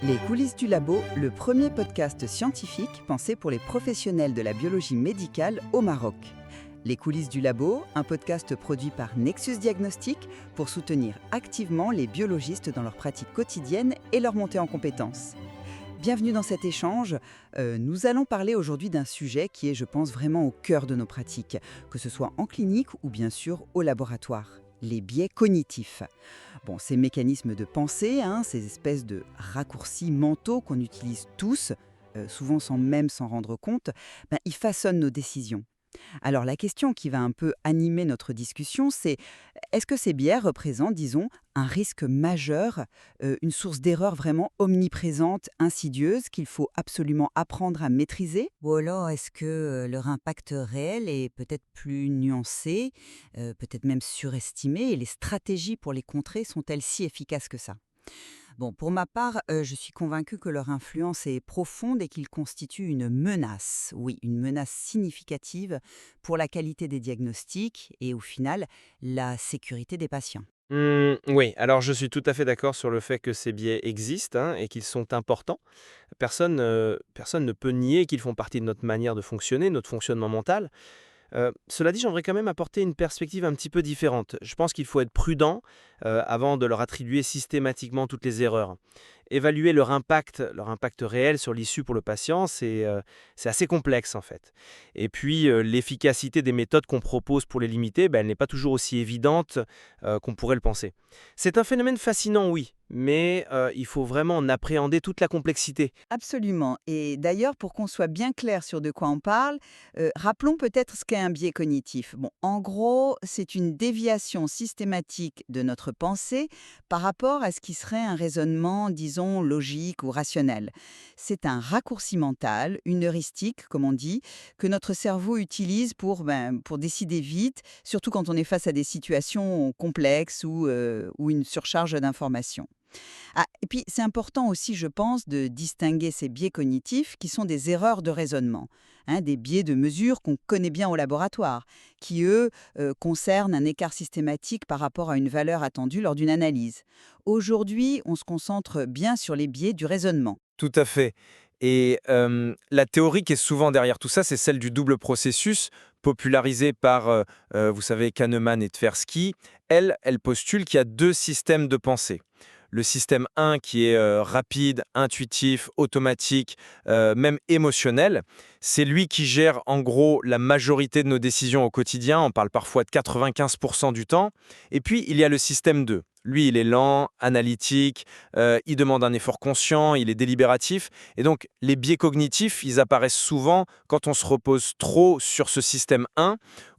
Les coulisses du labo, le premier podcast scientifique pensé pour les professionnels de la biologie médicale au Maroc. Les coulisses du labo, un podcast produit par Nexus Diagnostic pour soutenir activement les biologistes dans leur pratique quotidienne et leur montée en compétences. Bienvenue dans cet échange. Nous allons parler aujourd'hui d'un sujet qui est, je pense, vraiment au cœur de nos pratiques, que ce soit en clinique ou bien sûr au laboratoire. Les biais cognitifs. Bon, ces mécanismes de pensée, ces espèces de raccourcis mentaux qu'on utilise tous, souvent sans même s'en rendre compte, ils façonnent nos décisions. Alors la question qui va un peu animer notre discussion, c'est est-ce que ces biais représentent, disons, un risque majeur, une source d'erreur vraiment omniprésente, insidieuse, qu'il faut absolument apprendre à maîtriser? Ou alors est-ce que leur impact réel est peut-être plus nuancé, peut-être même surestimé, et les stratégies pour les contrer sont-elles si efficaces que ça? Bon, pour ma part, je suis convaincue que leur influence est profonde et qu'ils constituent une menace, oui, une menace significative pour la qualité des diagnostics et au final, la sécurité des patients. Oui, alors je suis tout à fait d'accord sur le fait que ces biais existent, et qu'ils sont importants. Personne ne peut nier qu'ils font partie de notre manière de fonctionner, notre fonctionnement mental. Cela dit, j'aimerais quand même apporter une perspective un petit peu différente. Je pense qu'il faut être prudent, avant de leur attribuer systématiquement toutes les erreurs. Évaluer leur impact réel sur l'issue pour le patient, c'est assez complexe en fait. Et puis, l'efficacité des méthodes qu'on propose pour les limiter, elle n'est pas toujours aussi évidente qu'on pourrait le penser. C'est un phénomène fascinant, oui, mais il faut vraiment en appréhender toute la complexité. Absolument. Et d'ailleurs, pour qu'on soit bien clair sur de quoi on parle, rappelons peut-être ce qu'est un biais cognitif. Bon, en gros, c'est une déviation systématique de notre pensée par rapport à ce qui serait un raisonnement, disons, logique ou rationnel. C'est un raccourci mental, une heuristique, comme on dit, que notre cerveau utilise pour décider vite, surtout quand on est face à des situations complexes ou une surcharge d'informations. Ah, et puis, c'est important aussi, je pense, de distinguer ces biais cognitifs qui sont des erreurs de raisonnement, des biais de mesure qu'on connaît bien au laboratoire, qui, eux, concernent un écart systématique par rapport à une valeur attendue lors d'une analyse. Aujourd'hui, on se concentre bien sur les biais du raisonnement. Tout à fait. Et la théorie qui est souvent derrière tout ça, c'est celle du double processus, popularisée par, vous savez, Kahneman et Tversky. Elle postule qu'il y a 2 systèmes de pensée. Le système 1 qui est, rapide, intuitif, automatique, même émotionnel. C'est lui qui gère en gros la majorité de nos décisions au quotidien, on parle parfois de 95 du temps. Et puis il y a le système 2. Lui, il est lent, analytique, il demande un effort conscient, il est délibératif. Et donc les biais cognitifs, ils apparaissent souvent quand on se repose trop sur ce système 1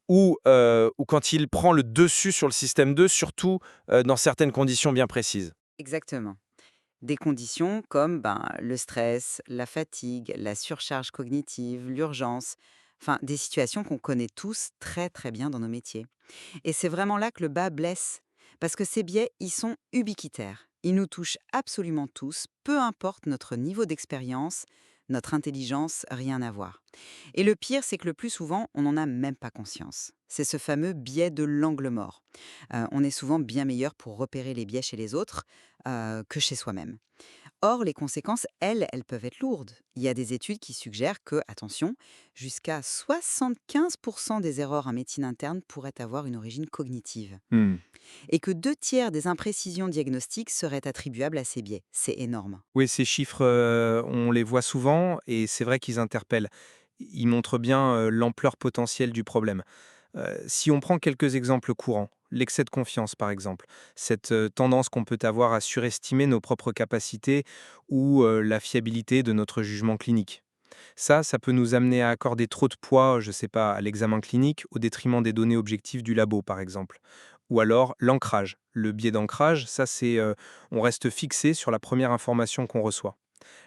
ou quand il prend le dessus sur le système 2, surtout, dans certaines conditions bien précises. Exactement. Des conditions comme le stress, la fatigue, la surcharge cognitive, l'urgence, enfin des situations qu'on connaît tous très très bien dans nos métiers. Et c'est vraiment là que le bas blesse, parce que ces biais, ils sont ubiquitaires. Ils nous touchent absolument tous, peu importe notre niveau d'expérience, notre intelligence, rien à voir. Et le pire, c'est que le plus souvent, on n'en a même pas conscience. C'est ce fameux biais de l'angle mort. On est souvent bien meilleur pour repérer les biais chez les autres que chez soi-même. Or, les conséquences, elles peuvent être lourdes. Il y a des études qui suggèrent que, attention, jusqu'à 75% des erreurs en médecine interne pourraient avoir une origine cognitive. Hmm. Et que 2 tiers des imprécisions diagnostiques seraient attribuables à ces biais. C'est énorme. Oui, ces chiffres, on les voit souvent et c'est vrai qu'ils interpellent. Ils montrent bien, l'ampleur potentielle du problème. Si on prend quelques exemples courants, l'excès de confiance par exemple, cette, tendance qu'on peut avoir à surestimer nos propres capacités ou, la fiabilité de notre jugement clinique. Ça peut nous amener à accorder trop de poids, je ne sais pas, à l'examen clinique au détriment des données objectives du labo par exemple. Ou alors l'ancrage. Le biais d'ancrage, ça c'est, on reste fixé sur la première information qu'on reçoit.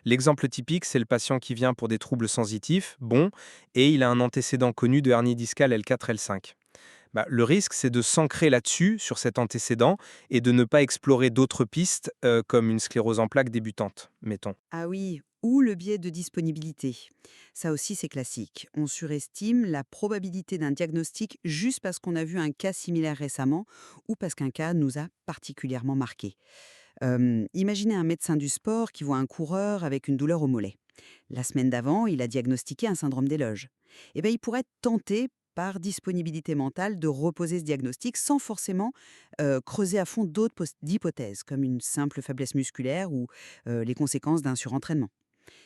L'exemple typique, c'est le patient qui vient pour des troubles sensitifs, bon, et il a un antécédent connu de hernie discale L4, L5. Le risque, c'est de s'ancrer là-dessus, sur cet antécédent, et de ne pas explorer d'autres pistes, comme une sclérose en plaques débutante, mettons. Ah oui, ou le biais de disponibilité. Ça aussi, c'est classique. On surestime la probabilité d'un diagnostic juste parce qu'on a vu un cas similaire récemment ou parce qu'un cas nous a particulièrement marqué. Imaginez un médecin du sport qui voit un coureur avec une douleur au mollet. La semaine d'avant, il a diagnostiqué un syndrome des loges. Eh bien, il pourrait être tenté par disponibilité mentale de reposer ce diagnostic sans forcément creuser à fond d'autres hypothèses, comme une simple faiblesse musculaire ou les conséquences d'un surentraînement.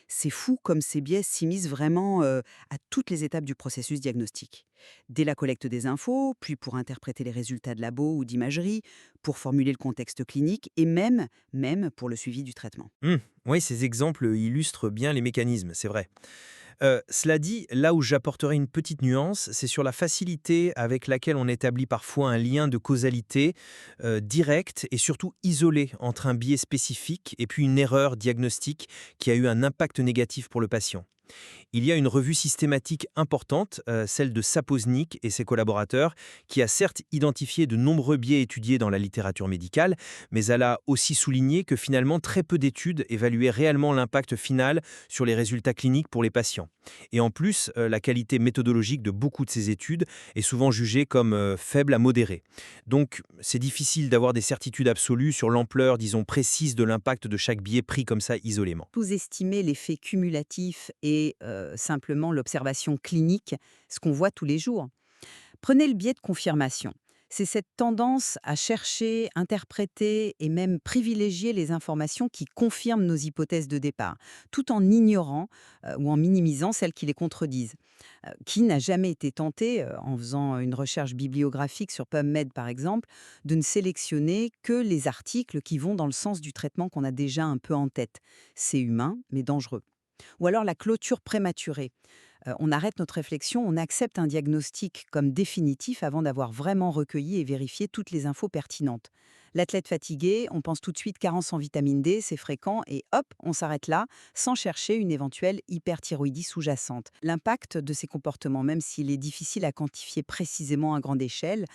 C'est fou comme ces biais s'immiscent vraiment à toutes les étapes du processus diagnostique. Dès la collecte des infos, puis pour interpréter les résultats de labo ou d'imagerie, pour formuler le contexte clinique et même pour le suivi du traitement. Oui, ces exemples illustrent bien les mécanismes, c'est vrai. Cela dit, là où j'apporterai une petite nuance, c'est sur la facilité avec laquelle on établit parfois un lien de causalité direct et surtout isolé entre un biais spécifique et puis une erreur diagnostique qui a eu un impact négatif pour le patient. Il y a une revue systématique importante, celle de Sapoznik et ses collaborateurs, qui a certes identifié de nombreux biais étudiés dans la littérature médicale, mais elle a aussi souligné que finalement très peu d'études évaluaient réellement l'impact final sur les résultats cliniques pour les patients. Et en plus, la qualité méthodologique de beaucoup de ces études est souvent jugée comme faible à modérée. Donc c'est difficile d'avoir des certitudes absolues sur l'ampleur, disons, précise de l'impact de chaque biais pris comme ça isolément. Sous-estimer l'effet cumulatif et simplement l'observation clinique, ce qu'on voit tous les jours. Prenez le biais de confirmation. C'est cette tendance à chercher, interpréter et même privilégier les informations qui confirment nos hypothèses de départ, tout en ignorant ou en minimisant celles qui les contredisent. Qui n'a jamais été tenté, en faisant une recherche bibliographique sur PubMed par exemple, de ne sélectionner que les articles qui vont dans le sens du traitement qu'on a déjà un peu en tête. C'est humain, mais dangereux. Ou alors la clôture prématurée. On arrête notre réflexion, on accepte un diagnostic comme définitif avant d'avoir vraiment recueilli et vérifié toutes les infos pertinentes. L'athlète fatigué, on pense tout de suite carence en vitamine D, c'est fréquent, et hop, on s'arrête là, sans chercher une éventuelle hyperthyroïdie sous-jacente. L'impact de ces comportements, même s'il est difficile à quantifier précisément à grande échelle,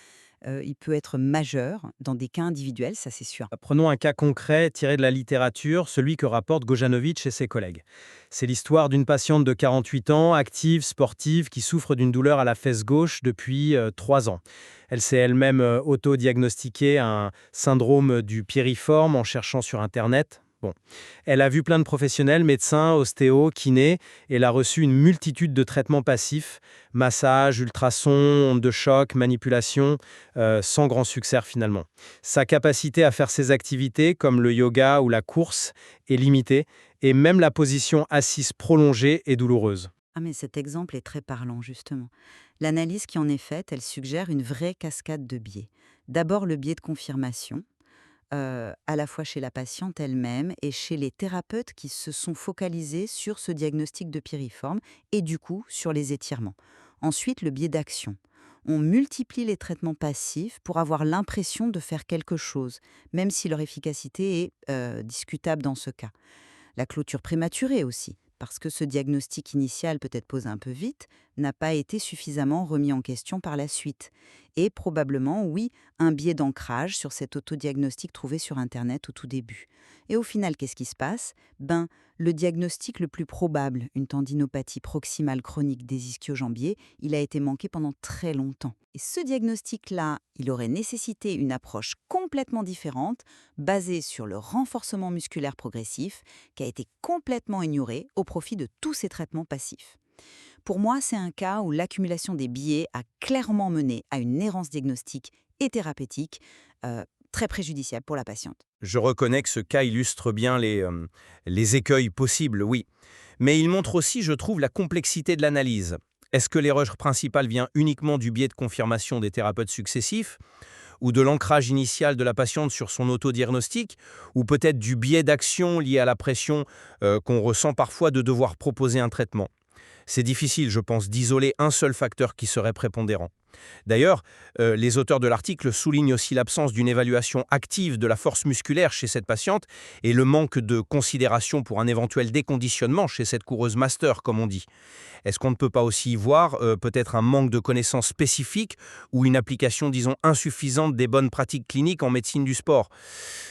il peut être majeur dans des cas individuels, ça c'est sûr. Prenons un cas concret tiré de la littérature, celui que rapporte Gojanovic et ses collègues. C'est l'histoire d'une patiente de 48 ans, active, sportive, qui souffre d'une douleur à la fesse gauche depuis 3 ans. Elle s'est elle-même auto-diagnostiqué un syndrome du piriforme en cherchant sur Internet. Bon. Elle a vu plein de professionnels, médecins, ostéos, kinés, et elle a reçu une multitude de traitements passifs, massage, ultrasons, ondes de choc, manipulation, sans grand succès finalement. Sa capacité à faire ses activités, comme le yoga ou la course, est limitée, et même la position assise prolongée est douloureuse. Ah mais cet exemple est très parlant justement. L'analyse qui en est faite, elle suggère une vraie cascade de biais. D'abord le biais de confirmation, à la fois chez la patiente elle-même et chez les thérapeutes qui se sont focalisés sur ce diagnostic de piriforme et du coup sur les étirements. Ensuite, le biais d'action. On multiplie les traitements passifs pour avoir l'impression de faire quelque chose, même si leur efficacité est discutable dans ce cas. La clôture prématurée aussi, parce que ce diagnostic initial, peut-être posé un peu vite, n'a pas été suffisamment remis en question par la suite. Et probablement, oui, un biais d'ancrage sur cet autodiagnostic trouvé sur Internet au tout début. Et au final, qu'est-ce qui se passe? Le diagnostic le plus probable, une tendinopathie proximale chronique des ischio-jambiers, il a été manqué pendant très longtemps. Et ce diagnostic-là, il aurait nécessité une approche complètement différente, basée sur le renforcement musculaire progressif, qui a été complètement ignoré au profit de tous ces traitements passifs. Pour moi, c'est un cas où l'accumulation des biais a clairement mené à une errance diagnostique et thérapeutique très préjudiciable pour la patiente. Je reconnais que ce cas illustre bien les écueils possibles, oui. Mais il montre aussi, je trouve, la complexité de l'analyse. Est-ce que l'erreur principale vient uniquement du biais de confirmation des thérapeutes successifs, ou de l'ancrage initial de la patiente sur son autodiagnostic, ou peut-être du biais d'action lié à la pression qu'on ressent parfois de devoir proposer un traitement? C'est difficile, je pense, d'isoler un seul facteur qui serait prépondérant. D'ailleurs, les auteurs de l'article soulignent aussi l'absence d'une évaluation active de la force musculaire chez cette patiente et le manque de considération pour un éventuel déconditionnement chez cette coureuse master, comme on dit. Est-ce qu'on ne peut pas aussi y voir peut-être un manque de connaissances spécifiques ou une application, disons, insuffisante des bonnes pratiques cliniques en médecine du sport?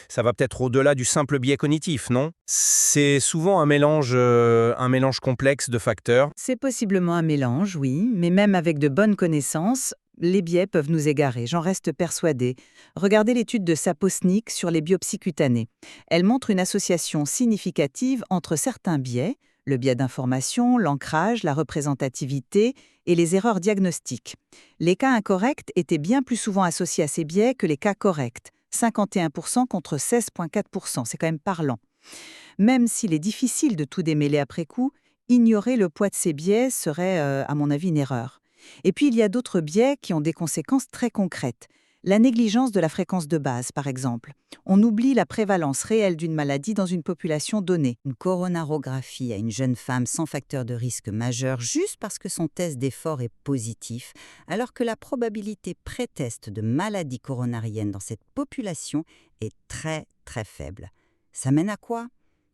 Ça va peut-être au-delà du simple biais cognitif, non? C'est souvent un mélange complexe de facteurs. C'est possiblement un mélange, oui, mais même avec de bonnes connaissances, force, les biais peuvent nous égarer, j'en reste persuadée. Regardez l'étude de Saposnik sur les biopsies cutanées. Elle montre une association significative entre certains biais, le biais d'information, l'ancrage, la représentativité et les erreurs diagnostiques. Les cas incorrects étaient bien plus souvent associés à ces biais que les cas corrects, 51% contre 16,4%, c'est quand même parlant. Même s'il est difficile de tout démêler après coup, ignorer le poids de ces biais serait, à mon avis, une erreur. Et puis, il y a d'autres biais qui ont des conséquences très concrètes. La négligence de la fréquence de base, par exemple. On oublie la prévalence réelle d'une maladie dans une population donnée. Une coronarographie à une jeune femme sans facteur de risque majeur juste parce que son test d'effort est positif, alors que la probabilité pré-test de maladie coronarienne dans cette population est très très faible. Ça mène à quoi ?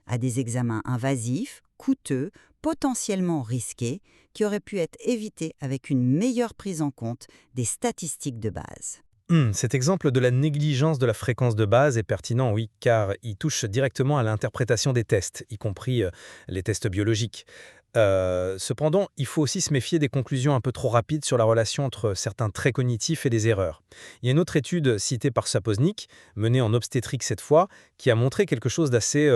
À des examens invasifs, coûteux, potentiellement risqués, qui auraient pu être évités avec une meilleure prise en compte des statistiques de base. Cet exemple de la négligence de la fréquence de base est pertinent, oui, car il touche directement à l'interprétation des tests, y compris les tests biologiques. Cependant, il faut aussi se méfier des conclusions un peu trop rapides sur la relation entre certains traits cognitifs et des erreurs. Il y a une autre étude citée par Saposnik, menée en obstétrique cette fois, qui a montré quelque chose d'assez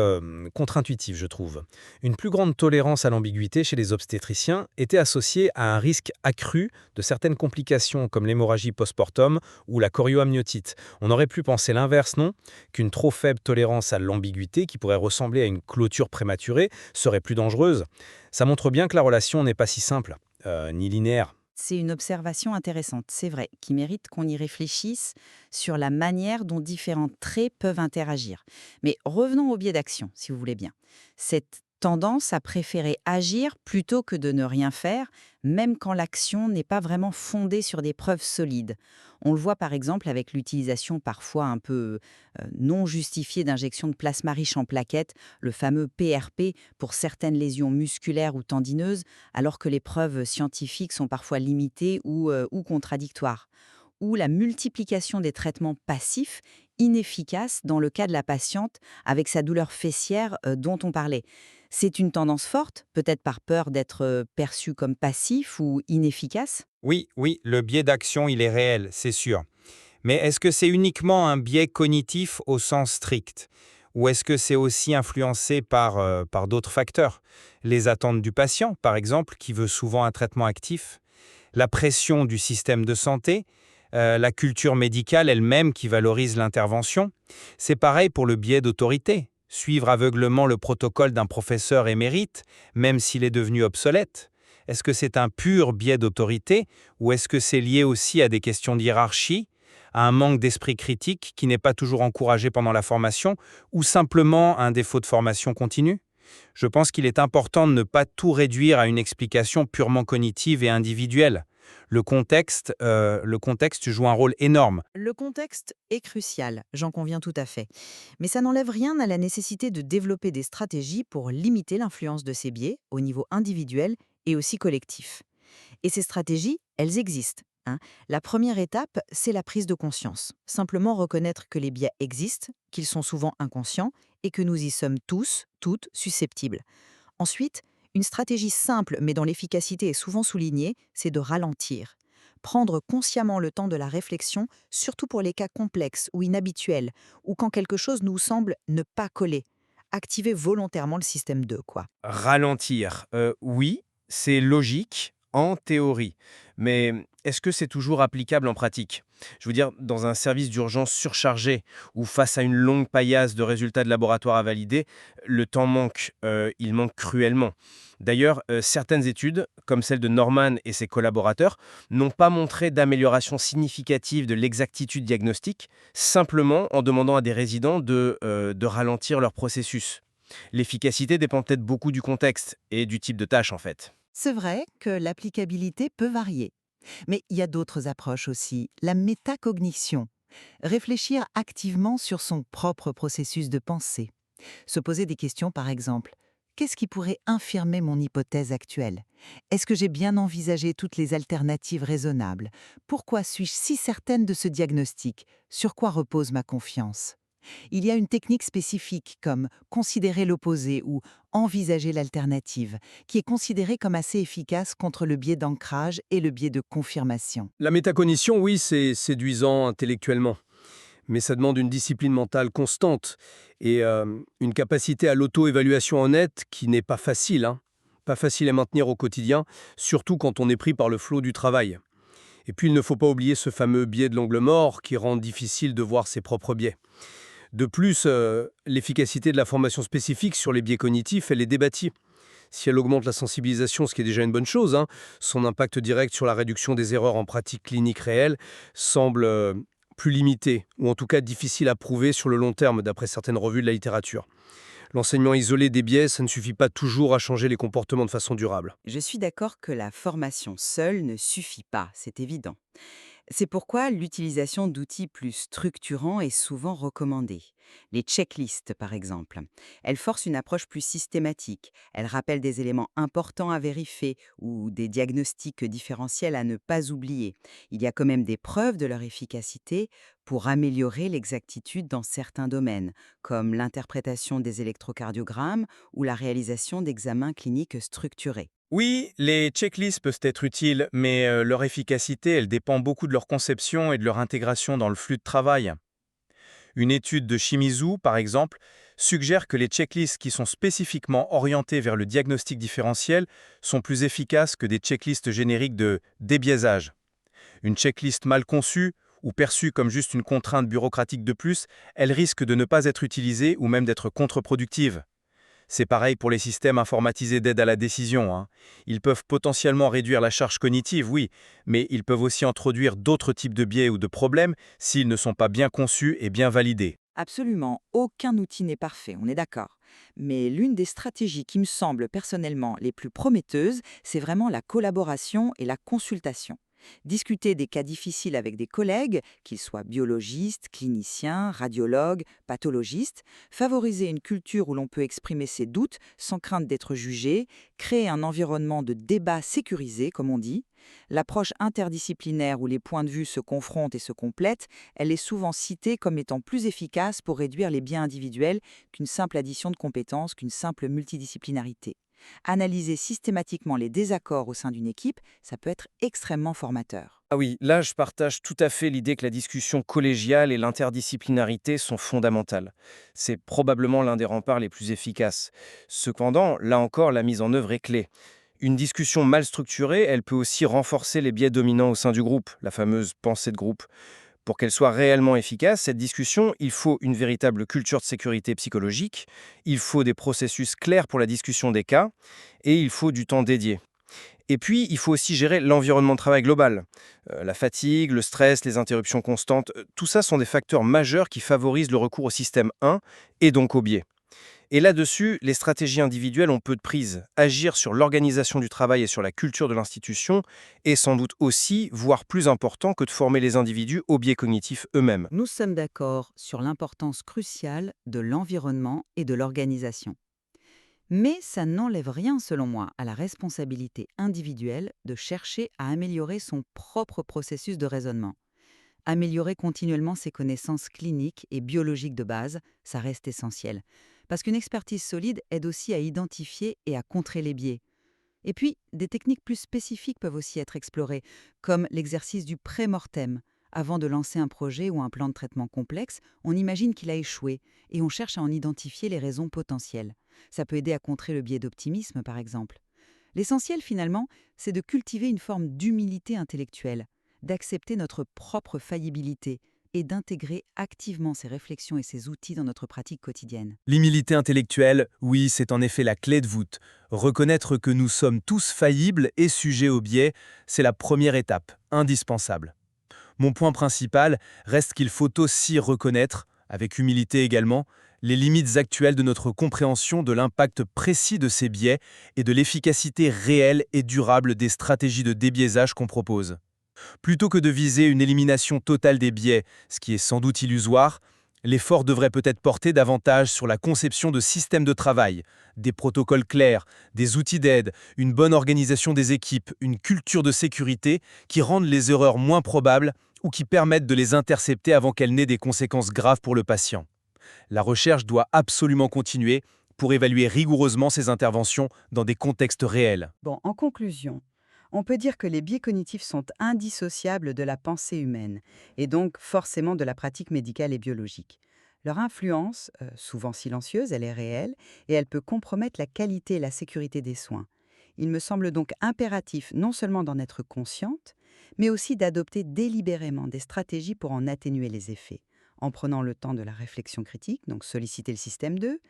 contre-intuitif, je trouve. Une plus grande tolérance à l'ambiguïté chez les obstétriciens était associée à un risque accru de certaines complications comme l'hémorragie post-mortem ou la chorioamniotite. On aurait pu penser l'inverse, non ? Qu'une trop faible tolérance à l'ambiguïté, qui pourrait ressembler à une clôture prématurée, serait plus dangereuse. Ça montre bien que la relation n'est pas si simple, ni linéaire. C'est une observation intéressante, c'est vrai, qui mérite qu'on y réfléchisse sur la manière dont différents traits peuvent interagir. Mais revenons au biais d'action, si vous voulez bien. Cette tendance à préférer agir plutôt que de ne rien faire, même quand l'action n'est pas vraiment fondée sur des preuves solides. On le voit par exemple avec l'utilisation parfois un peu non justifiée d'injections de plasma riche en plaquettes, le fameux PRP pour certaines lésions musculaires ou tendineuses, alors que les preuves scientifiques sont parfois limitées ou contradictoires. Ou la multiplication des traitements passifs, inefficaces dans le cas de la patiente avec sa douleur fessière dont on parlait. C'est une tendance forte, peut-être par peur d'être perçu comme passif ou inefficace. Oui, oui, le biais d'action, il est réel, c'est sûr. Mais est-ce que c'est uniquement un biais cognitif au sens strict? Ou est-ce que c'est aussi influencé par d'autres facteurs? Les attentes du patient, par exemple, qui veut souvent un traitement actif, la pression du système de santé, la culture médicale elle-même qui valorise l'intervention. C'est pareil pour le biais d'autorité. Suivre aveuglement le protocole d'un professeur émérite, même s'il est devenu obsolète. Est-ce que c'est un pur biais d'autorité ou est-ce que c'est lié aussi à des questions de hiérarchie, à un manque d'esprit critique qui n'est pas toujours encouragé pendant la formation ou simplement un défaut de formation continue? Je pense qu'il est important de ne pas tout réduire à une explication purement cognitive et individuelle. Le contexte joue un rôle énorme. Le contexte est crucial, j'en conviens tout à fait. Mais ça n'enlève rien à la nécessité de développer des stratégies pour limiter l'influence de ces biais au niveau individuel et aussi collectif. Et ces stratégies, elles existent, hein. La première étape, c'est la prise de conscience. Simplement reconnaître que les biais existent, qu'ils sont souvent inconscients et que nous y sommes tous, toutes susceptibles. Ensuite, une stratégie simple mais dont l'efficacité est souvent soulignée, c'est de ralentir. Prendre consciemment le temps de la réflexion, surtout pour les cas complexes ou inhabituels, ou quand quelque chose nous semble ne pas coller. Activer volontairement le système 2, quoi. Ralentir, oui, c'est logique en théorie. Mais est-ce que c'est toujours applicable en pratique? Je veux dire, dans un service d'urgence surchargé ou face à une longue paillasse de résultats de laboratoire à valider, le temps manque, il manque cruellement. D'ailleurs, certaines études, comme celle de Norman et ses collaborateurs, n'ont pas montré d'amélioration significative de l'exactitude diagnostique, simplement en demandant à des résidents de ralentir leur processus. L'efficacité dépend peut-être beaucoup du contexte et du type de tâche en fait. C'est vrai que l'applicabilité peut varier. Mais il y a d'autres approches aussi. La métacognition. Réfléchir activement sur son propre processus de pensée. Se poser des questions par exemple. Qu'est-ce qui pourrait infirmer mon hypothèse actuelle? Est-ce que j'ai bien envisagé toutes les alternatives raisonnables? Pourquoi suis-je si certaine de ce diagnostic? Sur quoi repose ma confiance? Il y a une technique spécifique comme considérer l'opposé ou envisager l'alternative, qui est considérée comme assez efficace contre le biais d'ancrage et le biais de confirmation. La métacognition, oui, c'est séduisant intellectuellement, mais ça demande une discipline mentale constante et une capacité à l'auto-évaluation honnête qui n'est pas facile, hein. Pas facile à maintenir au quotidien, surtout quand on est pris par le flot du travail. Et puis, il ne faut pas oublier ce fameux biais de l'angle mort qui rend difficile de voir ses propres biais. De plus, l'efficacité de la formation spécifique sur les biais cognitifs, elle est débattie. Si elle augmente la sensibilisation, ce qui est déjà une bonne chose, hein, son impact direct sur la réduction des erreurs en pratique clinique réelle semble plus limité, ou en tout cas difficile à prouver sur le long terme, d'après certaines revues de la littérature. L'enseignement isolé des biais, ça ne suffit pas toujours à changer les comportements de façon durable. Je suis d'accord que la formation seule ne suffit pas, c'est évident. C'est pourquoi l'utilisation d'outils plus structurants est souvent recommandée. Les checklists, par exemple. Elles forcent une approche plus systématique. Elles rappellent des éléments importants à vérifier ou des diagnostics différentiels à ne pas oublier. Il y a quand même des preuves de leur efficacité pour améliorer l'exactitude dans certains domaines, comme l'interprétation des électrocardiogrammes ou la réalisation d'examens cliniques structurés. Oui, les checklists peuvent être utiles, mais leur efficacité, elle dépend beaucoup de leur conception et de leur intégration dans le flux de travail. Une étude de Shimizu, par exemple, suggère que les checklists qui sont spécifiquement orientés vers le diagnostic différentiel sont plus efficaces que des checklists génériques de débiaisage. Une checklist mal conçue ou perçue comme juste une contrainte bureaucratique de plus, elle risque de ne pas être utilisée ou même d'être contre-productive. C'est pareil pour les systèmes informatisés d'aide à la décision, hein. Ils peuvent potentiellement réduire la charge cognitive, oui, mais ils peuvent aussi introduire d'autres types de biais ou de problèmes s'ils ne sont pas bien conçus et bien validés. Absolument, aucun outil n'est parfait, on est d'accord. Mais l'une des stratégies qui me semble personnellement les plus prometteuses, c'est vraiment la collaboration et la consultation. Discuter des cas difficiles avec des collègues, qu'ils soient biologistes, cliniciens, radiologues, pathologistes, favoriser une culture où l'on peut exprimer ses doutes sans crainte d'être jugé, créer un environnement de débat sécurisé, comme on dit. L'approche interdisciplinaire où les points de vue se confrontent et se complètent, elle est souvent citée comme étant plus efficace pour réduire les biais individuels qu'une simple addition de compétences, qu'une simple multidisciplinarité. Analyser systématiquement les désaccords au sein d'une équipe, ça peut être extrêmement formateur. Ah oui, là je partage tout à fait l'idée que la discussion collégiale et l'interdisciplinarité sont fondamentales. C'est probablement l'un des remparts les plus efficaces. Cependant, là encore, la mise en œuvre est clé. Une discussion mal structurée, elle peut aussi renforcer les biais dominants au sein du groupe, la fameuse pensée de groupe. Pour qu'elle soit réellement efficace, cette discussion, il faut une véritable culture de sécurité psychologique, il faut des processus clairs pour la discussion des cas, et il faut du temps dédié. Et puis, il faut aussi gérer l'environnement de travail global. La fatigue, le stress, les interruptions constantes, tout ça sont des facteurs majeurs qui favorisent le recours au système 1 et donc au biais. Et là-dessus, les stratégies individuelles ont peu de prise. Agir sur l'organisation du travail et sur la culture de l'institution est sans doute aussi, voire plus important que de former les individus aux biais cognitifs eux-mêmes. Nous sommes d'accord sur l'importance cruciale de l'environnement et de l'organisation. Mais ça n'enlève rien, selon moi, à la responsabilité individuelle de chercher à améliorer son propre processus de raisonnement. Améliorer continuellement ses connaissances cliniques et biologiques de base, ça reste essentiel. Parce qu'une expertise solide aide aussi à identifier et à contrer les biais. Et puis, des techniques plus spécifiques peuvent aussi être explorées, comme l'exercice du pré-mortem. Avant de lancer un projet ou un plan de traitement complexe, on imagine qu'il a échoué et on cherche à en identifier les raisons potentielles. Ça peut aider à contrer le biais d'optimisme, par exemple. L'essentiel, finalement, c'est de cultiver une forme d'humilité intellectuelle, d'accepter notre propre faillibilité et d'intégrer activement ces réflexions et ces outils dans notre pratique quotidienne. L'humilité intellectuelle, oui, c'est en effet la clé de voûte. Reconnaître que nous sommes tous faillibles et sujets au biais, c'est la première étape, indispensable. Mon point principal reste qu'il faut aussi reconnaître, avec humilité également, les limites actuelles de notre compréhension de l'impact précis de ces biais et de l'efficacité réelle et durable des stratégies de débiaisage qu'on propose. Plutôt que de viser une élimination totale des biais, ce qui est sans doute illusoire, l'effort devrait peut-être porter davantage sur la conception de systèmes de travail, des protocoles clairs, des outils d'aide, une bonne organisation des équipes, une culture de sécurité qui rendent les erreurs moins probables ou qui permettent de les intercepter avant qu'elles n'aient des conséquences graves pour le patient. La recherche doit absolument continuer pour évaluer rigoureusement ces interventions dans des contextes réels. Bon, en conclusion, on peut dire que les biais cognitifs sont indissociables de la pensée humaine et donc forcément de la pratique médicale et biologique. Leur influence, souvent silencieuse, elle est réelle et elle peut compromettre la qualité et la sécurité des soins. Il me semble donc impératif non seulement d'en être consciente, mais aussi d'adopter délibérément des stratégies pour en atténuer les effets, en prenant le temps de la réflexion critique, donc solliciter le système 2,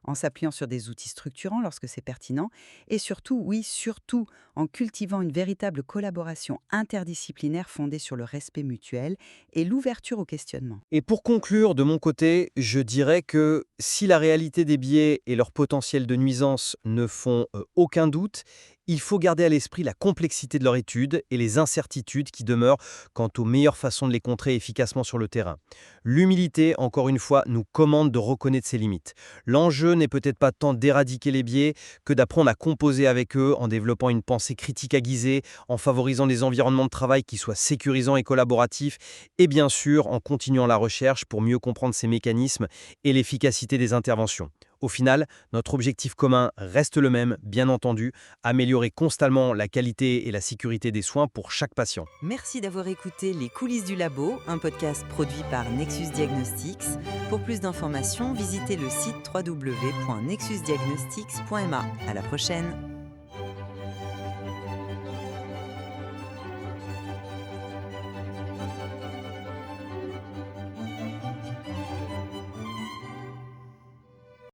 en s'appuyant sur des outils structurants lorsque c'est pertinent, et surtout, oui, surtout, en cultivant une véritable collaboration interdisciplinaire fondée sur le respect mutuel et l'ouverture au questionnement. Et pour conclure, de mon côté, je dirais que si la réalité des biais et leur potentiel de nuisance ne font aucun doute, il faut garder à l'esprit la complexité de leur étude et les incertitudes qui demeurent quant aux meilleures façons de les contrer efficacement sur le terrain. L'humilité, encore une fois, nous commande de reconnaître ses limites. L'enjeu n'est peut-être pas tant d'éradiquer les biais que d'apprendre à composer avec eux en développant une pensée critique aiguisée, en favorisant des environnements de travail qui soient sécurisants et collaboratifs, et bien sûr en continuant la recherche pour mieux comprendre ces mécanismes et l'efficacité des interventions. Au final, notre objectif commun reste le même, bien entendu, améliorer constamment la qualité et la sécurité des soins pour chaque patient. Merci d'avoir écouté Les coulisses du labo, un podcast produit par Nexus Diagnostics. Pour plus d'informations, visitez le site www.nexusdiagnostics.ma. À la prochaine.